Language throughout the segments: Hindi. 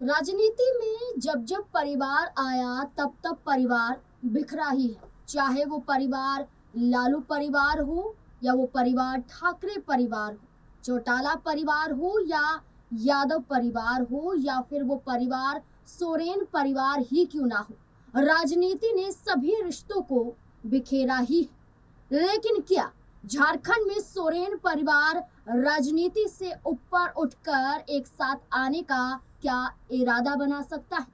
राजनीति में जब जब परिवार आया तब तब परिवार बिखरा ही है। चाहे वो परिवार लालू परिवार हो या वो परिवार ठाकरे परिवार हो, चौटाला परिवार हो या यादव परिवार हो या फिर वो परिवार सोरेन परिवार ही क्यों ना हो, राजनीति ने सभी रिश्तों को बिखेरा ही है। लेकिन क्या झारखंड में सोरेन परिवार राजनीति से ऊपर उठकर एक साथ आने का क्या इरादा बना सकता है?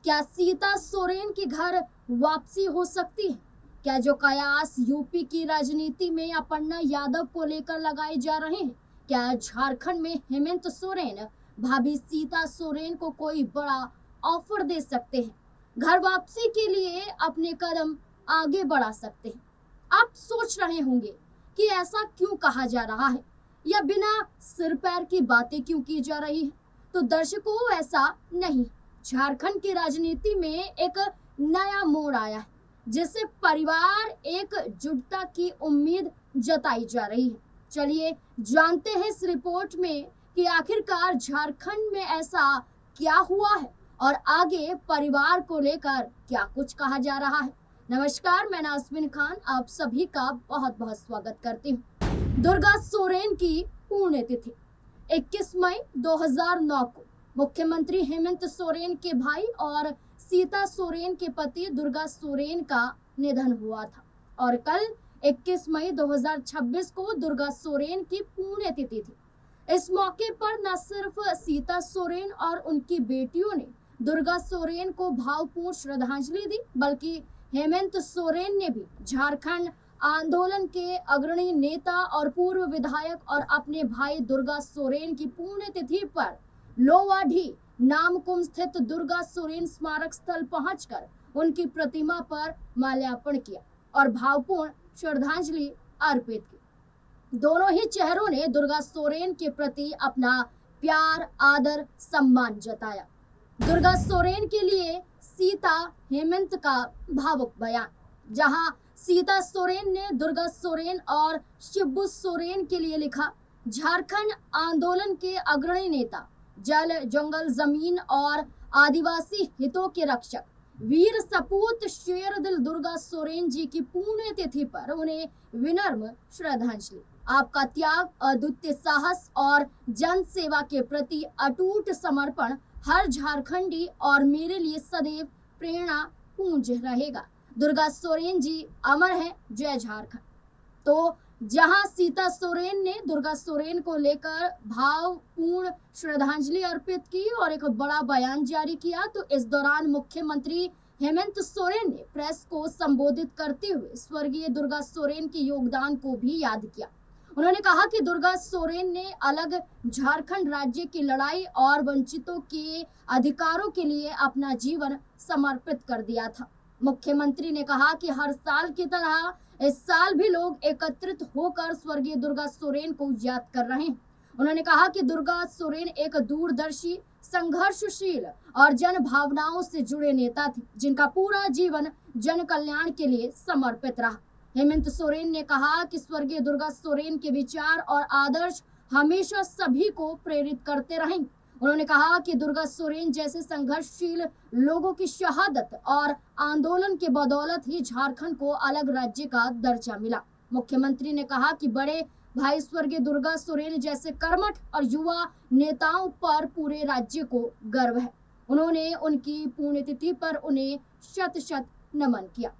क्या सीता सोरेन के घर वापसी हो सकती है? क्या जो कयास यूपी की राजनीति में अपर्णा यादव को लेकर लगाए जा रहे हैं, क्या झारखंड में हेमंत सोरेन भाभी सीता सोरेन को कोई बड़ा ऑफर दे सकते हैं, घर वापसी के लिए अपने कदम आगे बढ़ा सकते हैं? आप सोच रहे होंगे कि ऐसा क्यों कहा जा रहा है या बिना सिर पैर की बातें क्यों की जा रही है। तो दर्शकों, ऐसा नहीं। झारखंड की राजनीति में एक नया मोड़ आया है जिससे परिवार एकजुटता की उम्मीद जताई जा रही है। चलिए जानते हैं इस रिपोर्ट में कि आखिरकार झारखंड में ऐसा क्या हुआ है और आगे परिवार को लेकर क्या कुछ कहा जा रहा है। नमस्कार, मैं नाज़मीन खान आप सभी का बहुत बहुत स्वागत करती हूँ। दुर्गा सोरेन की पुण्यतिथि 21 मई 2009 को मुख्यमंत्री हेमंत सोरेन के भाई और सीता सोरेन के पति दुर्गा सोरेन का निधन हुआ था और कल 21 मई 2026 को दुर्गा सोरेन की पुण्यतिथि थी। इस मौके पर न सिर्फ सीता सोरेन और उनकी बेटियों ने दुर्गा सोरेन को भावपूर्ण श्रद्धांजलि दी, बल्कि हेमंत सोरेन ने भी झारखंड आंदोलन के अग्रणी नेता और पूर्व विधायक और अपने भाई दुर्गा सोरेन की पुण्यतिथि पर लोवाढी नामकुम स्थित दुर्गा सोरेन स्मारक स्थल पहुंचकर उनकी प्रतिमा पर माल्यार्पण किया और भावपूर्ण श्रद्धांजलि अर्पित की। दोनों ही चेहरों ने दुर्गा सोरेन के प्रति अपना प्यार, आदर, सम्मान जताया। दुर्गा सोरेन के लिए सीता हेमंत का भावुक बयान, जहां सीता सोरेन ने दुर्गा सोरेन और शिबू सोरेन के लिए लिखा, झारखंड आंदोलन के अग्रणी नेता, जल जंगल जमीन और आदिवासी हितों के रक्षक, वीर सपूत शेर दिल दुर्गा सोरेन जी की पुण्यतिथि पर उन्हें विनम्र श्रद्धांजलि। आपका त्याग, अद्वितीय साहस और जन सेवा के प्रति अटूट समर्पण हर झारखंडी और मेरे लिए सदैव प्रेरणा पुंज रहेगा। दुर्गा सोरेन जी अमर है, जय झारखंड। तो जहां सीता सोरेन ने दुर्गा सोरेन को लेकर भावपूर्ण श्रद्धांजलि अर्पित की और एक बड़ा बयान जारी किया, तो इस दौरान मुख्यमंत्री हेमंत सोरेन ने प्रेस को संबोधित करते हुए स्वर्गीय दुर्गा सोरेन के योगदान को भी याद किया। उन्होंने कहा कि दुर्गा सोरेन ने अलग झारखंड राज्य की लड़ाई और वंचितों के अधिकारों के लिए अपना जीवन समर्पित कर दिया था। मुख्यमंत्री ने कहा कि हर साल की तरह इस साल भी लोग एकत्रित होकर स्वर्गीय दुर्गा सोरेन को याद कर रहे हैं। उन्होंने कहा कि दुर्गा सोरेन एक दूरदर्शी, संघर्षशील और जन भावनाओं से जुड़े नेता थे, जिनका पूरा जीवन जन कल्याण के लिए समर्पित रहा। हेमंत सोरेन ने कहा कि स्वर्गीय दुर्गा सोरेन के विचार और आदर्श हमेशा सभी को प्रेरित करते रहेंगे। उन्होंने कहा कि दुर्गा सोरेन जैसे संघर्षशील लोगों की शहादत और आंदोलन के बदौलत ही झारखंड को अलग राज्य का दर्जा मिला। मुख्यमंत्री ने कहा कि बड़े भाई स्वर्गीय दुर्गा सोरेन जैसे कर्मठ और युवा नेताओं पर पूरे राज्य को गर्व है। उन्होंने उनकी पुण्यतिथि पर उन्हें शत शत नमन किया।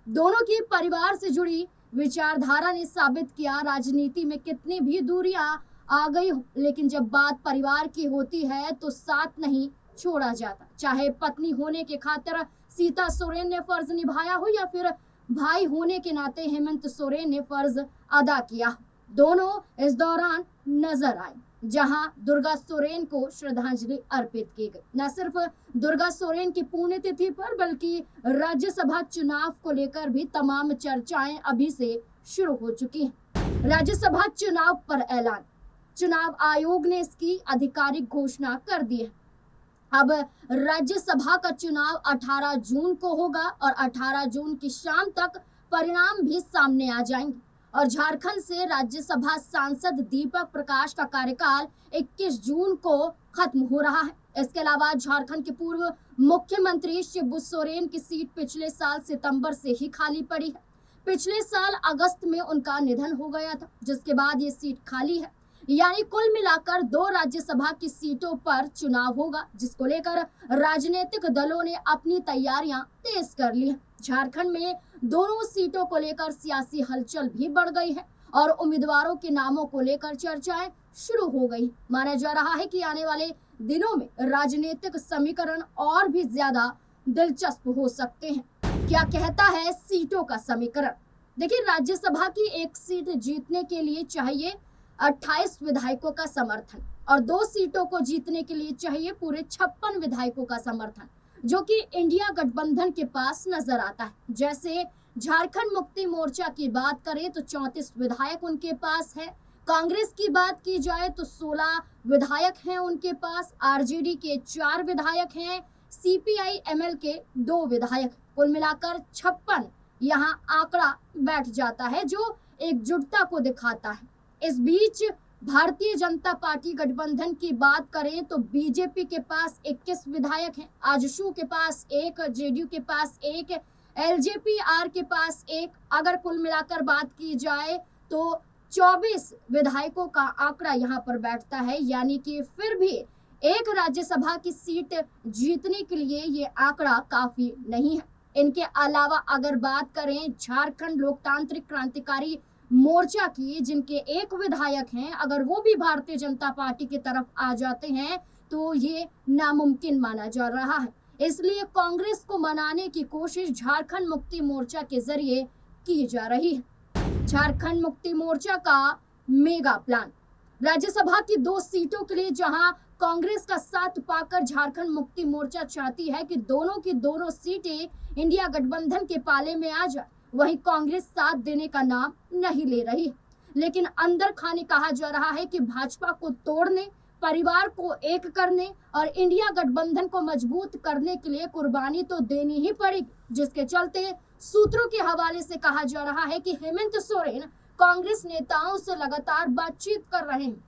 दोनों की परिवार से जुड़ी विचारधारा ने साबित किया, राजनीति में कितनी भी दूरियां आ गई हो, लेकिन जब बात परिवार की होती है तो साथ नहीं छोड़ा जाता। चाहे पत्नी होने के खातिर सीता सोरेन ने फर्ज निभाया हो या फिर भाई होने के नाते हेमंत सोरेन ने फर्ज अदा किया, दोनों इस दौरान नजर आए, जहां दुर्गा सोरेन को श्रद्धांजलि अर्पित की गई। न सिर्फ दुर्गा सोरेन की पुण्यतिथि पर बल्कि राज्यसभा चुनाव को लेकर भी तमाम चर्चाएं अभी से शुरू हो चुकी हैं। राज्यसभा चुनाव पर ऐलान, चुनाव आयोग ने इसकी आधिकारिक घोषणा कर दी है। अब राज्यसभा का चुनाव 18 जून को होगा और 18 जून की शाम तक परिणाम भी सामने आ जाएंगे। और झारखंड से राज्यसभा सांसद दीपक प्रकाश का कार्यकाल 21 जून को खत्म हो रहा है। इसके अलावा झारखंड के पूर्व मुख्यमंत्री शिबू सोरेन की सीट पिछले साल सितंबर से ही खाली पड़ी है। पिछले साल अगस्त में उनका निधन हो गया था, जिसके बाद ये सीट खाली है। यानी कुल मिलाकर 2 राज्यसभा की सीटों पर चुनाव होगा, जिसको लेकर राजनीतिक दलों ने अपनी तैयारियां तेज कर ली है। झारखंड में दोनों सीटों को लेकर सियासी हलचल भी बढ़ गई है और उम्मीदवारों के नामों को लेकर चर्चाएं शुरू हो गई। माना जा रहा है कि आने वाले दिनों में राजनीतिक समीकरण और भी ज्यादा दिलचस्प हो सकते हैं। क्या कहता है सीटों का समीकरण? देखिए, राज्यसभा की एक सीट जीतने के लिए चाहिए 28 विधायकों का समर्थन और 2 सीटों को जीतने के लिए चाहिए पूरे 56 विधायकों का समर्थन, जो कि इंडिया गठबंधन के पास नजर आता है। जैसे झारखंड मुक्ति मोर्चा की बात करें तो 34 विधायक उनके पास है। कांग्रेस की बात की जाए तो 16 विधायक हैं उनके पास। आरजेडी के 4 विधायक हैं। सीपीआई एमएल के 2 विधायक। कुल मिलाकर 56 यहाँ आंकड़ा बैठ जाता है, जो एकजुटता को दिखाता है। इस बीच भारतीय जनता पार्टी गठबंधन की बात करें तो बीजेपी के पास 21 विधायक हैं, आजसू के पास 1, जेडीयू के पास 1, एलजेपी-आर के पास 1। अगर कुल मिलाकर बात की जाए तो 24 विधायकों का आंकड़ा यहाँ पर बैठता है। यानी कि फिर भी एक राज्यसभा की सीट जीतने के लिए ये आंकड़ा काफी नहीं है। इनके अलावा अगर बात करें झारखंड लोकतांत्रिक क्रांतिकारी मोर्चा की, जिनके 1 विधायक हैं, अगर वो भी भारतीय जनता पार्टी की तरफ आ जाते हैं तो ये नामुमकिन माना जा रहा है। इसलिए कांग्रेस को मनाने की कोशिश झारखंड मुक्ति मोर्चा के जरिए की जा रही है। झारखंड मुक्ति मोर्चा का मेगा प्लान। राज्यसभा की 2 सीटों के लिए जहां कांग्रेस का साथ पाकर झारखंड मुक्ति मोर्चा चाहती है कि दोनों की दोनों सीटें इंडिया गठबंधन के पाले में आ जाए, वहीं कांग्रेस साथ देने का नाम नहीं ले रही है। लेकिन अंदर खाने कहा जा रहा है कि भाजपा को तोड़ने, परिवार को एक करने और इंडिया गठबंधन को मजबूत करने के लिए कुर्बानी तो देनी ही पड़ेगी, जिसके चलते सूत्रों के हवाले से कहा जा रहा है कि हेमंत सोरेन कांग्रेस नेताओं से लगातार बातचीत कर रहे हैं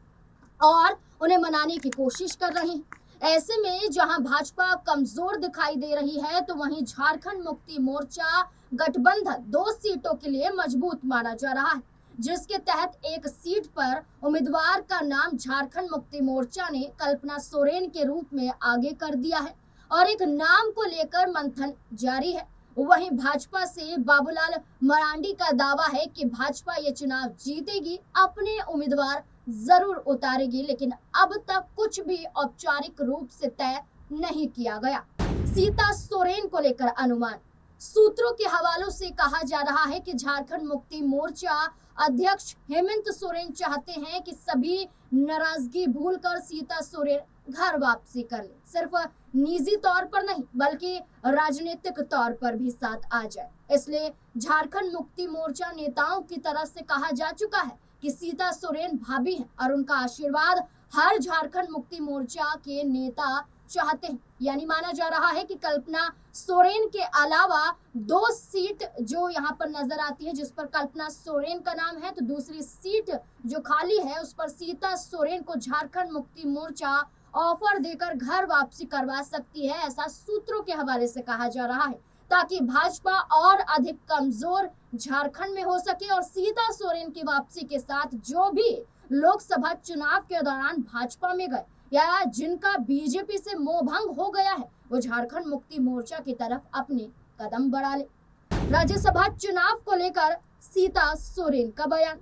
और उन्हें मनाने की कोशिश कर रहे हैं। ऐसे में जहां भाजपा कमजोर दिखाई दे रही है तो वहीं झारखंड मुक्ति मोर्चा गठबंधन 2 सीटों के लिए मजबूत माना जा रहा है, जिसके तहत एक सीट पर उम्मीदवार का नाम झारखंड मुक्ति मोर्चा ने कल्पना सोरेन के रूप में आगे कर दिया है और एक नाम को लेकर मंथन जारी है। वहीं भाजपा से बाबूलाल मरांडी का दावा है कि भाजपा ये चुनाव जीतेगी, अपने उम्मीदवार जरूर उतारेगी, लेकिन अब तक कुछ भी औपचारिक रूप से तय नहीं किया गया। सीता सोरेन को लेकर अनुमान। सूत्रों के हवालों से कहा जा रहा है कि झारखंड मुक्ति मोर्चा अध्यक्ष हेमंत सोरेन चाहते हैं कि सभी नाराजगी भूलकर सीता सोरेन घर वापसी कर ले। सिर्फ निजी तौर पर नहीं बल्कि राजनीतिक तौर पर भी साथ आ जाए। इसलिए झारखंड मुक्ति मोर्चा नेताओं की तरफ से कहा जा चुका है कि सीता सोरेन भाभी हैं और उनका आशीर्वाद हर झारखंड मुक्ति मोर्चा के नेता चाहते हैं। यानी माना जा रहा है कि कल्पना सोरेन के अलावा 2 सीट जो यहाँ पर नजर आती है, जिस पर कल्पना सोरेन का नाम है, तो दूसरी सीट जो खाली है उस पर सीता सोरेन को झारखंड मुक्ति मोर्चा ऑफर देकर घर वापसी करवा सकती है। ऐसा सूत्रों के हवाले से कहा जा रहा है, ताकि भाजपा और अधिक कमजोर झारखंड में हो सके और सीता सोरेन की वापसी के साथ जो भी लोकसभा चुनाव के दौरान भाजपा में गए या जिनका बीजेपी से मोह भंग हो गया है, वो झारखंड मुक्ति मोर्चा की तरफ अपने कदम बढ़ा ले। राज्यसभा चुनाव को लेकर सीता सोरेन का बयान।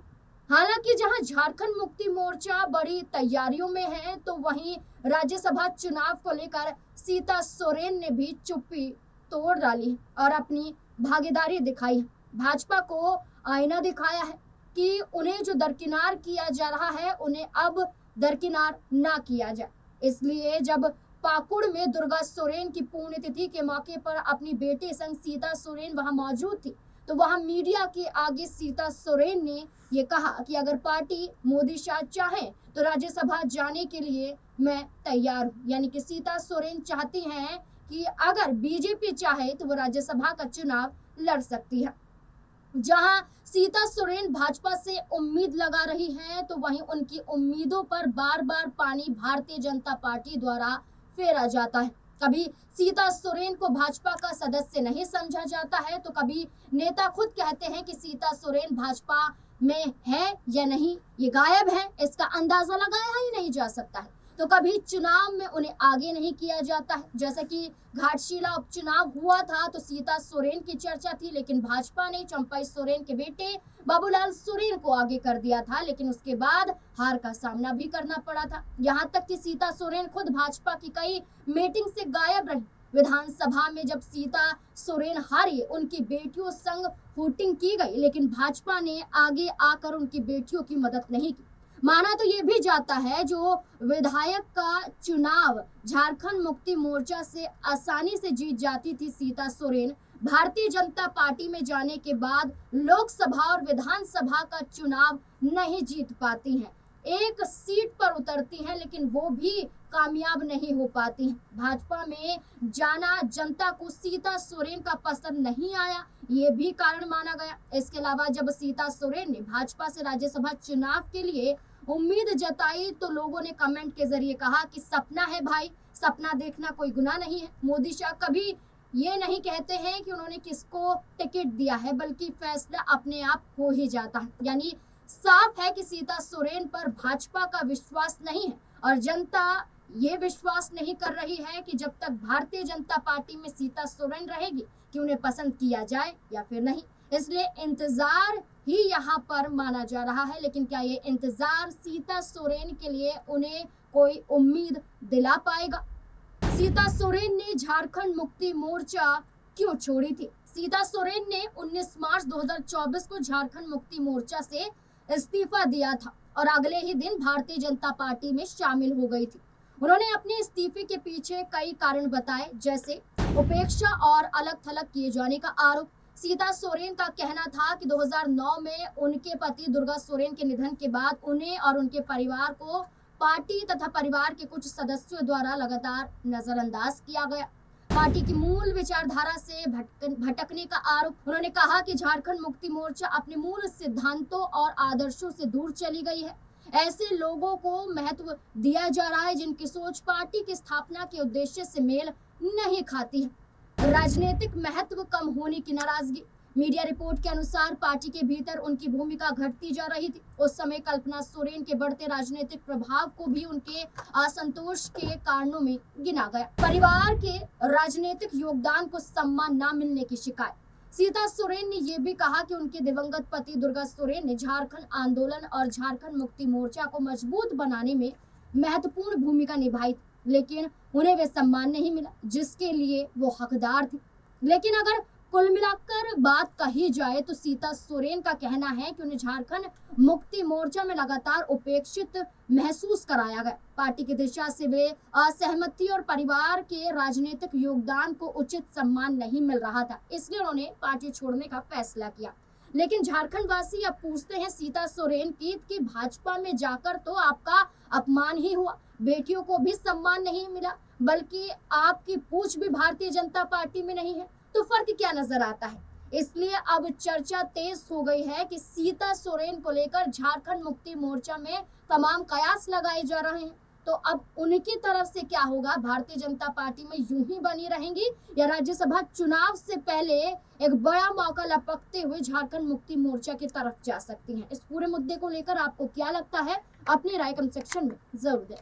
हालांकि जहां झारखंड मुक्ति मोर्चा बड़ी तैयारियों में है, तो वहीं राज्यसभा चुनाव को लेकर सीता सोरेन ने भी चुप्पी तोड़ डाली और अपनी भागीदारी दिखाई है। भाजपा को आईना दिखाया है कि उन्हें जो दरकिनार किया जा रहा है, उन्हें अब दरकिनार ना किया जाए। इसलिए जब पाकुड़ में दुर्गा सोरेन की पुण्यतिथि के मौके पर अपनी बेटे संग सीता सोरेन वहां मौजूद थी, तो वहां मीडिया के आगे सीता सोरेन ने ये कहा कि अगर पार्टी मोदी शाह चाहे तो राज्यसभा जाने के लिए मैं तैयार हूँ। यानी कि सीता सोरेन चाहती हैं कि अगर बीजेपी चाहे तो वो राज्यसभा का चुनाव लड़ सकती है। जहां सीता सोरेन भाजपा से उम्मीद लगा रही हैं, तो वहीं उनकी उम्मीदों पर बार बार पानी भारतीय जनता पार्टी द्वारा फेरा जाता है। कभी सीता सोरेन को भाजपा का सदस्य नहीं समझा जाता है, तो कभी नेता खुद कहते हैं कि सीता सोरेन भाजपा में है या नहीं, ये गायब है, इसका अंदाजा लगाया ही नहीं जा सकता है। तो कभी चुनाव में उन्हें आगे नहीं किया जाता है। जैसे कि घाटशिला उपचुनाव हुआ था तो सीता सोरेन की चर्चा थी, लेकिन भाजपा ने चंपई सोरेन के बेटे बाबूलाल सोरेन को आगे कर दिया था, लेकिन उसके बाद हार का सामना भी करना पड़ा था। यहाँ तक कि सीता सोरेन खुद भाजपा की कई मीटिंग से गायब रही। विधानसभा में जब सीता सोरेन हारी, उनकी बेटियों संग वोटिंग की गई, लेकिन भाजपा ने आगे आकर उनकी बेटियों की मदद नहीं की। माना तो ये भी जाता है जो विधायक का चुनाव झारखंड मुक्ति मोर्चा से आसानी से जीत जाती थी सीता सोरेन, भारतीय जनता पार्टी में जाने के बाद लोकसभा और विधानसभा का चुनाव नहीं जीत पाती हैं। एक सीट पर उतरती हैं, लेकिन वो भी कामयाब नहीं हो पाती हैं। भाजपा में जाना जनता को सीता सोरेन का पसंद नहीं आया, ये भी कारण माना गया। इसके अलावा जब सीता सोरेन ने भाजपा से राज्यसभा चुनाव के लिए उम्मीद जताई, तो लोगों ने कमेंट के जरिए कहा कि सपना है भाई, सपना देखना कोई गुनाह नहीं है। मोदी शाह कभी ये नहीं कहते हैं कि उन्होंने किसको टिकट दिया है, बल्कि फैसला अपने आप हो ही जाता है। यानी साफ है कि सीता सोरेन पर भाजपा का विश्वास नहीं है और जनता ये विश्वास नहीं कर रही है कि जब तक भारतीय जनता पार्टी में सीता सोरेन रहेगी कि उन्हें पसंद किया जाए या फिर नहीं। इसलिए इंतजार ही यहाँ पर माना जा रहा है। लेकिन क्या ये इंतजार सीता सोरेन के लिए उन्हें कोई उम्मीद दिला पाएगा? सीता सोरेन ने झारखंड मुक्ति मोर्चा क्यों छोड़ी थी? सीता सोरेन ने 19 मार्च 2024 को झारखंड मुक्ति मोर्चा से इस्तीफा दिया था और अगले ही दिन भारतीय जनता पार्टी में शामिल हो गई थी। उन्होंने अपने इस्तीफे के पीछे कई कारण बताए, जैसे उपेक्षा और अलग थलग किए जाने का आरोप। सीता सोरेन का कहना था कि 2009 में उनके पति दुर्गा सोरेन के निधन के बाद उन्हें और उनके परिवार को पार्टी तथा परिवार के कुछ सदस्यों द्वारा लगातार नजरअंदाज किया गया। पार्टी की मूल विचारधारा से भटकने का आरोप। उन्होंने कहा कि झारखंड मुक्ति मोर्चा अपने मूल सिद्धांतों और आदर्शों से दूर चली गई है। ऐसे लोगों को महत्व दिया जा रहा है जिनकी सोच पार्टी की स्थापना के उद्देश्य से मेल नहीं खाती है। राजनीतिक महत्व कम होने की नाराजगी। मीडिया रिपोर्ट के अनुसार पार्टी के भीतर उनकी भूमिका घटती जा रही थी। उस समय कल्पना सोरेन के बढ़ते राजनीतिक प्रभाव को भी उनके असंतोष के कारणों में गिना गया। परिवार के राजनीतिक योगदान को सम्मान न मिलने की शिकायत। सीता सोरेन ने यह भी कहा कि उनके दिवंगत पति दुर्गा सोरेन ने झारखंड आंदोलन और झारखंड मुक्ति मोर्चा को मजबूत बनाने में महत्वपूर्ण भूमिका निभाई, लेकिन उन्हें वे सम्मान नहीं मिला जिसके लिए वो हकदार थी। लेकिन अगर कुल मिलाकर बात कही जाए तो सीता सोरेन का कहना है कि उन्हें झारखंड मुक्ति मोर्चा में लगातार उपेक्षित महसूस कराया गया। पार्टी की दिशा से वे असहमति और परिवार के राजनीतिक योगदान को उचित सम्मान नहीं मिल रहा था, इसलिए उन्होंने पार्टी छोड़ने का फैसला किया। लेकिन झारखंड वासी अब पूछते हैं सीता सोरेन की भाजपा में जाकर तो आपका अपमान ही हुआ, बेटियों को भी सम्मान नहीं मिला, बल्कि आपकी पूछ भी भारतीय जनता पार्टी में नहीं है, तो फर्क क्या नजर आता है? इसलिए अब चर्चा तेज हो गई है कि सीता सोरेन को लेकर झारखंड मुक्ति मोर्चा में तमाम कयास लगाए जा रहे हैं। तो अब उनकी तरफ से क्या होगा? भारतीय जनता पार्टी में यूं ही बनी रहेंगी या राज्यसभा चुनाव से पहले एक बड़ा मौका लपकते हुए झारखंड मुक्ति मोर्चा की तरफ जा सकती हैं? इस पूरे मुद्दे को लेकर आपको क्या लगता है? अपनी राय कमेंट सेक्शन में जरूर दें।